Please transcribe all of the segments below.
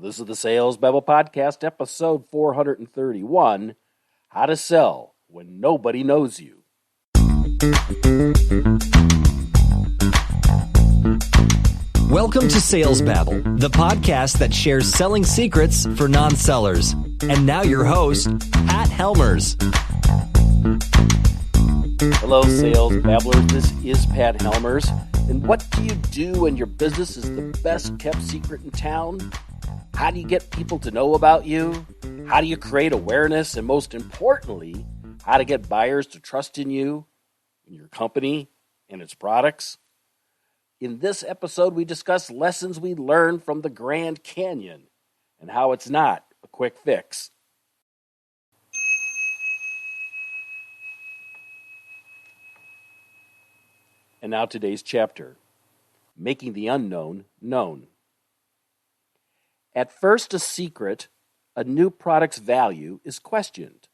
This is the Sales Babble Podcast, episode 431, How to Sell When Nobody Knows You. Welcome to Sales Babble, the podcast that shares selling secrets for non-sellers. And now your host, Pat Helmers. Hello, Sales Babblers. This is Pat Helmers. And what do you do when your business is the best kept secret in town? How do you get people to know about you? How do you create awareness? And most importantly, how to get buyers to trust in you, in your company, and its products? In this episode, we discuss lessons we learned from the Grand Canyon and how it's not a quick fix. And now today's chapter, Making the Unknown Known. At first a secret, a new product's value is questioned.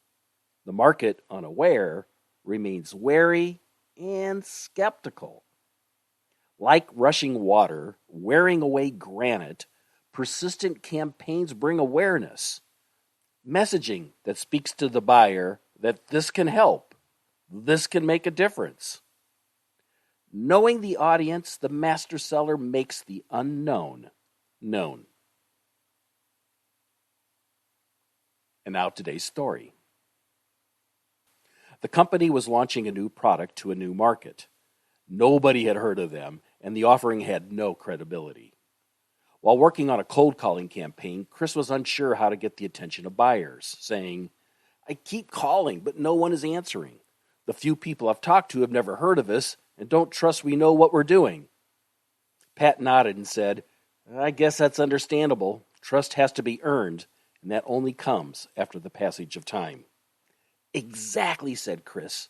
The market, unaware, remains wary and skeptical. Like rushing water, wearing away granite, persistent campaigns bring awareness. Messaging that speaks to the buyer that this can help, this can make a difference. Knowing the audience, the master seller makes the unknown known. And now today's story. The company was launching a new product to a new market. Nobody had heard of them, and the offering had no credibility. While working on a cold calling campaign, Chris was unsure how to get the attention of buyers, saying, "I keep calling, but no one is answering. The few people I've talked to have never heard of us and don't trust we know what we're doing." Pat nodded and said, "I guess that's understandable. Trust has to be earned, and that only comes after the passage of time." "Exactly," said Chris.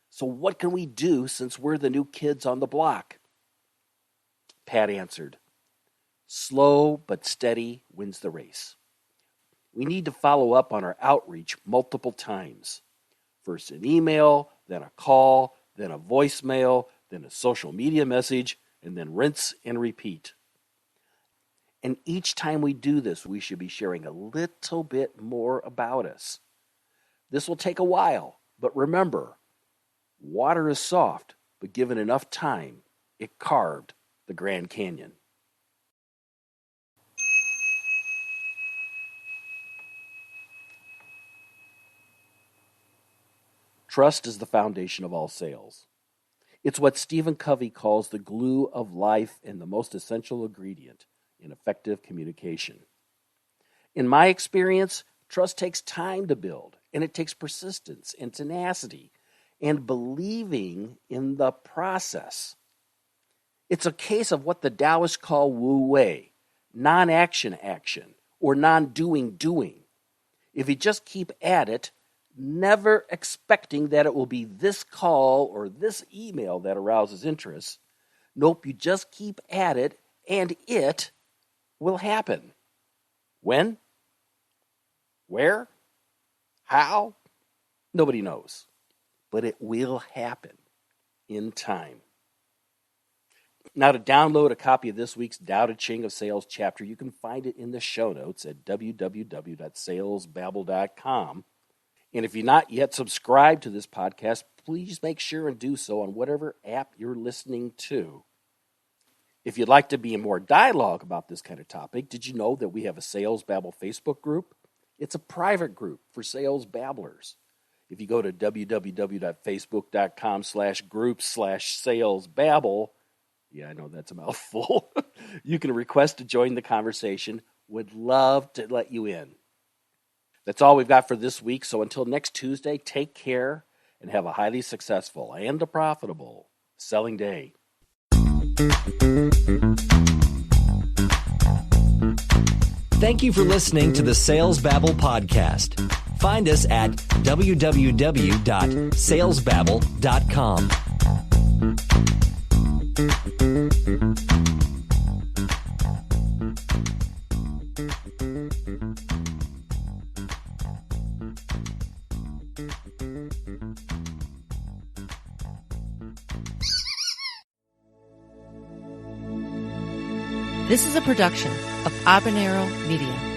"So what can we do since we're the new kids on the block?" Pat answered, "Slow but steady wins the race. We need to follow up on our outreach multiple times. First an email, then a call, then a voicemail, then a social media message, and then rinse and repeat. And each time we do this, we should be sharing a little bit more about us. This will take a while, but remember, water is soft, but given enough time, it carved the Grand Canyon." Trust is the foundation of all sales. It's what Stephen Covey calls the glue of life and the most essential ingredient in effective communication. In my experience, trust takes time to build, and it takes persistence and tenacity and believing in the process. It's a case of what the Taoists call wu wei, non-action action, or non-doing doing. If you just keep at it, never expecting that it will be this call or this email that arouses interest, nope, you just keep at it and it will happen. When? Where? How? Nobody knows. But it will happen in time. Now, to download a copy of this week's Tao Te Ching of Sales chapter, you can find it in the show notes at www.salesbabble.com. And if you're not yet subscribed to this podcast, please make sure and do so on whatever app you're listening to. If you'd like to be in more dialogue about this kind of topic, did you know that we have a Sales Babble Facebook group? It's a private group for sales babblers. If you go to www.facebook.com/groups/salesbabble, yeah, I know that's a mouthful, you can request to join the conversation. Would love to let you in. That's all we've got for this week, so until next Tuesday, take care and have a highly successful and a profitable selling day. Thank you for listening to the Sales Babble podcast. Find us at www.salesbabble.com. This is a production of Habanero Media.